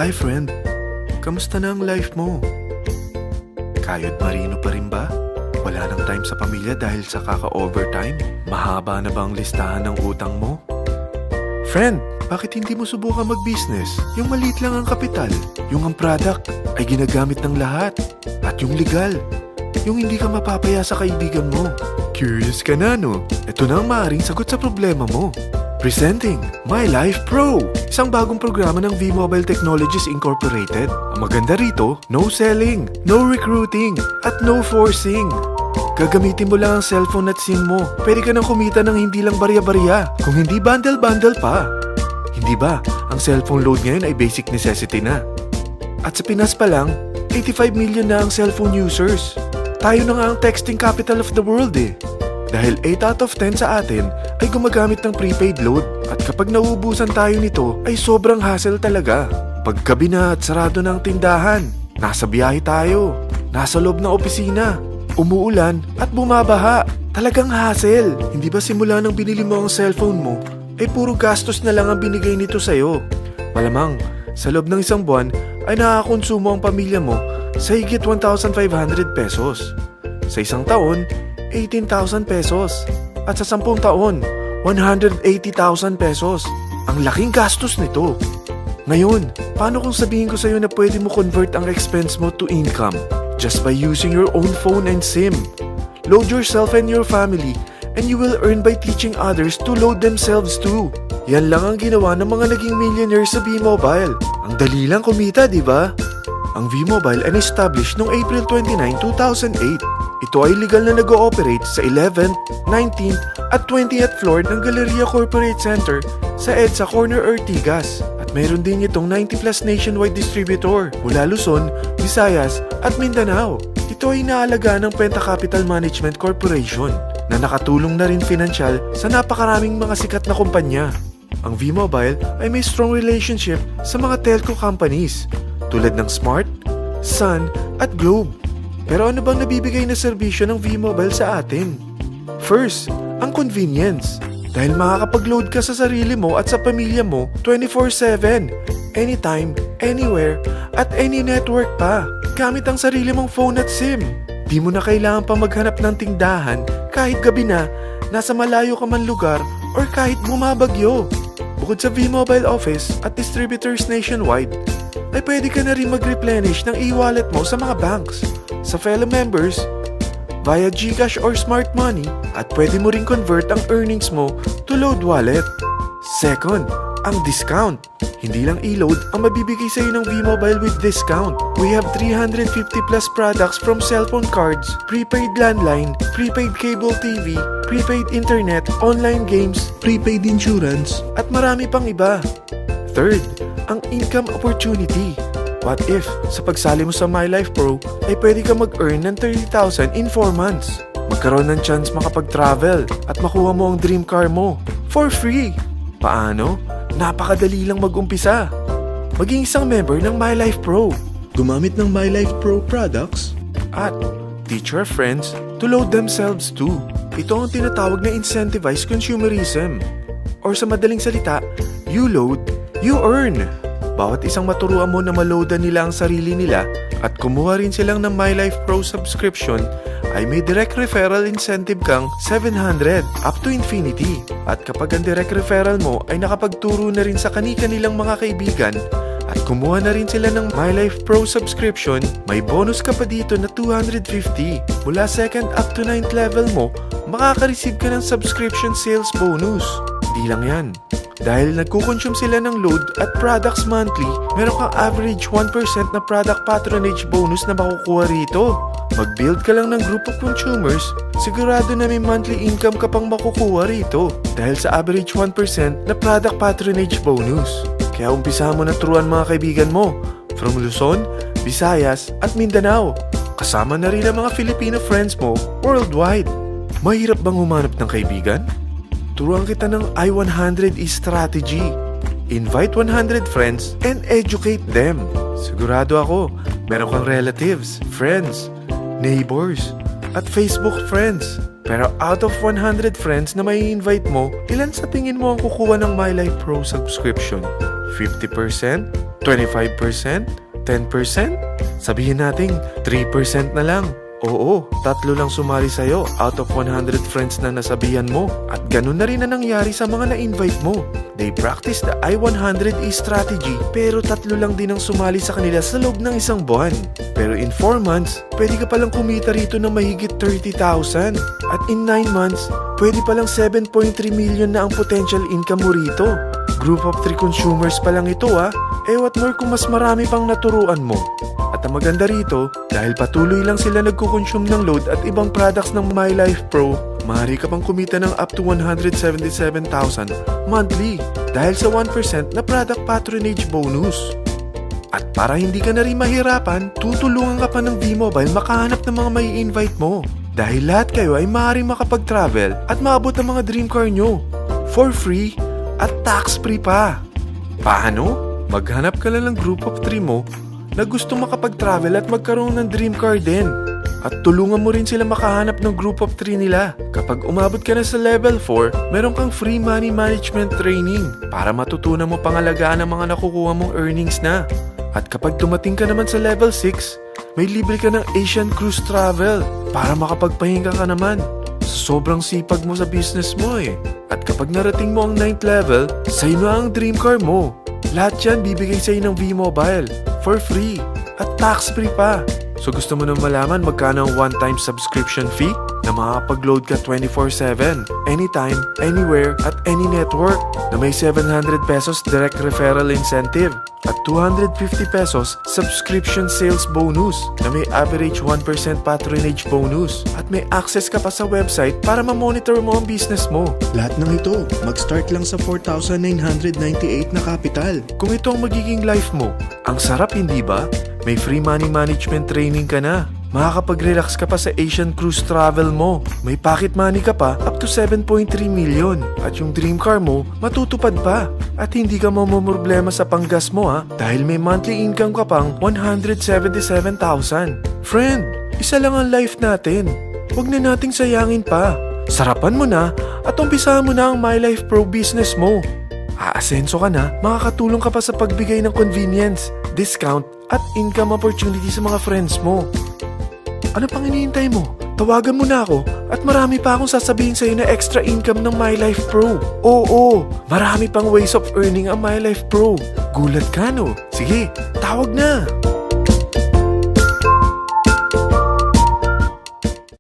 Hi friend, kamusta na ang life mo? Kayod marino pa rin ba? Wala nang time sa pamilya dahil sa kaka-overtime? Mahaba na ba ang listahan ng utang mo? Friend, bakit hindi mo subukan mag-business? Yung maliit lang ang kapital, yung ang product ay ginagamit ng lahat, at yung legal, yung hindi ka mapapaya sa kaibigan mo. Curious ka na, no? Ito na ang maaaring sagot sa problema mo. Presenting My Life Pro, isang bagong programa ng V-Mobile Technologies Incorporated. Ang maganda rito, no selling, no recruiting, at no forcing. Gagamitin mo lang ang cellphone at SIM mo. Pwede ka nang kumita ng hindi lang barya-barya, kung hindi bundle-bundle pa. Hindi ba, ang cellphone load ngayon ay basic necessity na. At sa Pinas pa lang, 85 million na ang cellphone users. Tayo na nga ang texting capital of the world eh. Dahil 8 out of 10 sa atin ay gumagamit ng prepaid load. At kapag nauubusan tayo nito ay sobrang hassle talaga. Paggabi na at sarado ng tindahan, nasa biyahe tayo, nasa loob ng opisina, umuulan at bumabaha. Talagang hassle. Hindi ba simula nang binili mo ang cellphone mo ay puro gastos na lang ang binigay nito sa'yo? Malamang sa loob ng isang buwan ay nakakakonsumo ang pamilya mo sa higit 1,500 pesos. Sa isang taon, 18,000 pesos. At sa 10 taon, 180,000 pesos. Ang laking gastos nito. Ngayon, paano kung sabihin ko sa'yo na pwede mo convert ang expense mo to income just by using your own phone and SIM? Load yourself and your family and you will earn by teaching others to load themselves too. Yan lang ang ginawa ng mga naging millionaires sa V-Mobile. Ang dali lang kumita, di ba? Ang V-Mobile ay established noong April 29, 2008. Ito ay legal na nag-ooperate sa 11th, 19th at 20th floor ng Galleria Corporate Center sa EDSA Corner Ortigas. At mayroon din itong 90 plus nationwide distributor mula Luzon, Visayas at Mindanao. Ito ay inaalagaan ng Penta Capital Management Corporation na nakatulong na rin pinansyal sa napakaraming mga sikat na kumpanya. Ang V-Mobile ay may strong relationship sa mga telco companies tulad ng Smart, Sun at Globe. Pero ano bang nabibigay na serbisyo ng V-Mobile sa atin? First, ang convenience. Dahil makakapag-load ka sa sarili mo at sa pamilya mo 24/7, anytime, anywhere, at any network pa. Gamit ang sarili mong phone at SIM. Di mo na kailangan pa maghanap ng tindahan kahit gabi na, nasa malayo ka man lugar, or kahit bumabagyo. Bukod sa V-Mobile office at distributors nationwide, ay pwede ka na rin mag-replenish ng e-wallet mo sa mga banks, sa fellow members, via GCash or Smart Money, at pwede mo rin convert ang earnings mo to load wallet. Second, ang discount. Hindi lang e-load ang mabibigay sa iyo ng V-Mobile with discount. We have 350 plus products from cellphone cards, prepaid landline, prepaid cable TV, prepaid internet, online games, prepaid insurance, at marami pang iba. Third, ang income opportunity. What if, sa pagsali mo sa My Life Pro, ay pwede ka mag-earn ng 30,000 in 4 months? Magkaroon ng chance makapag-travel at makuha mo ang dream car mo for free. Paano? Napakadali lang mag-umpisa. Maging isang member ng My Life Pro. Gumamit ng My Life Pro products at teach your friends to load themselves too. Ito ang tinatawag na incentivized consumerism. Or sa madaling salita, you load, you earn. Bawat isang maturuan mo na maloadan nila ang sarili nila at kumuha rin silang ng My Life Pro subscription ay may direct referral incentive kang 700 up to infinity. At kapag ang direct referral mo ay nakapagturo na rin sa kani-kanilang mga kaibigan at kumuha na rin sila ng My Life Pro subscription, may bonus ka pa dito na 250. Mula 2nd up to 9th level mo, makaka-receive ka ng subscription sales bonus. Di lang yan. Dahil nagkukonsume sila ng load at products monthly, meron kang average 1% na product patronage bonus na makukuha rito. Mag-build ka lang ng group of consumers, sigurado na may monthly income ka pang makukuha rito dahil sa average 1% na product patronage bonus. Kaya umpisahan mo na turuan mga kaibigan mo from Luzon, Visayas at Mindanao. Kasama na rin ang mga Filipino friends mo worldwide. Mahirap bang humanap ng kaibigan? Turuan kita ng I-100 strategy. Invite 100 friends and educate them. Sigurado ako, meron kang relatives, friends, neighbors, at Facebook friends. Pero out of 100 friends na may invite mo, ilan sa tingin mo ang kukuha ng My Life Pro subscription? 50%? 25%? 10%? Sabihin nating 3% na lang. Oo, 3 lang sumali sa'yo out of 100 friends na nasabihan mo. At ganun na rin na nangyari sa mga na-invite mo. They practice the I-100E strategy pero 3 lang din ang sumali sa kanila sa loob ng 1 buwan. Pero in 4 months, pwede ka palang kumita rito ng mahigit 30,000. At in 9 months, pwede palang 7.3 million na ang potential income mo rito. Group of 3 consumers pa lang ito what more kung mas marami pang naturuan mo. At ang maganda rito, dahil patuloy lang sila nagkukonsume ng load at ibang products ng MyLife Pro, maaari ka pang kumita ng up to 177,000 monthly dahil sa 1% na product patronage bonus. At para hindi ka na rin mahirapan, tutulungan ka pa ng V-Mobile makahanap ng mga may invite mo. Dahil lahat kayo ay maaaring makapag-travel at maabot ang mga dream car nyo for free at tax-free pa. Paano? Maghanap ka lang ng group of 3 mo na gusto makapag-travel at magkaroon ng dream car din. At tulungan mo rin sila makahanap ng group of 3 nila. Kapag umabot ka na sa level 4, meron kang free money management training para matutunan mo pangalagaan ang mga nakukuha mong earnings na. At kapag dumating ka naman sa level 6, may libre ka ng Asian Cruise Travel para makapagpahinga ka naman. Sobrang sipag mo sa business mo At kapag narating mo ang 9th level, sa'yo na ang dream car mo. Lahat yan bibigay sa'yo ng V-Mobile for free at tax-free pa. So gusto mo nang malaman magkano ang one-time subscription fee na makakapag-load ka 24/7, anytime, anywhere, at any network na may 700 pesos direct referral incentive at 250 pesos subscription sales bonus na may average 1% patronage bonus at may access ka pa sa website para ma-monitor mo ang business mo. Lahat ng ito, mag-start lang sa 4,998 na capital. Kung ito ang magiging life mo, ang sarap hindi ba? May free money management training ka na. Makakapag-relax ka pa sa Asian Cruise Travel mo. May pocket money ka pa up to 7.3 million. At yung dream car mo, matutupad pa. At hindi ka mamumroblema sa panggas mo dahil may monthly income ka pang 177,000. Friend, isa lang ang life natin. Huwag na nating sayangin pa. Sarapan mo na at umpisahan mo na ang MyLife Pro business mo. Aasenso ka na, makakatulong ka pa sa pagbigay ng convenience, discount, at income opportunity sa mga friends mo. Ano pang hinihintay mo? Tawagan mo na ako at marami pa akong sasabihin sa'yo na extra income ng MyLife Pro. Oo, marami pang ways of earning ang MyLife Pro. Gulat ka no? Sige, tawag na!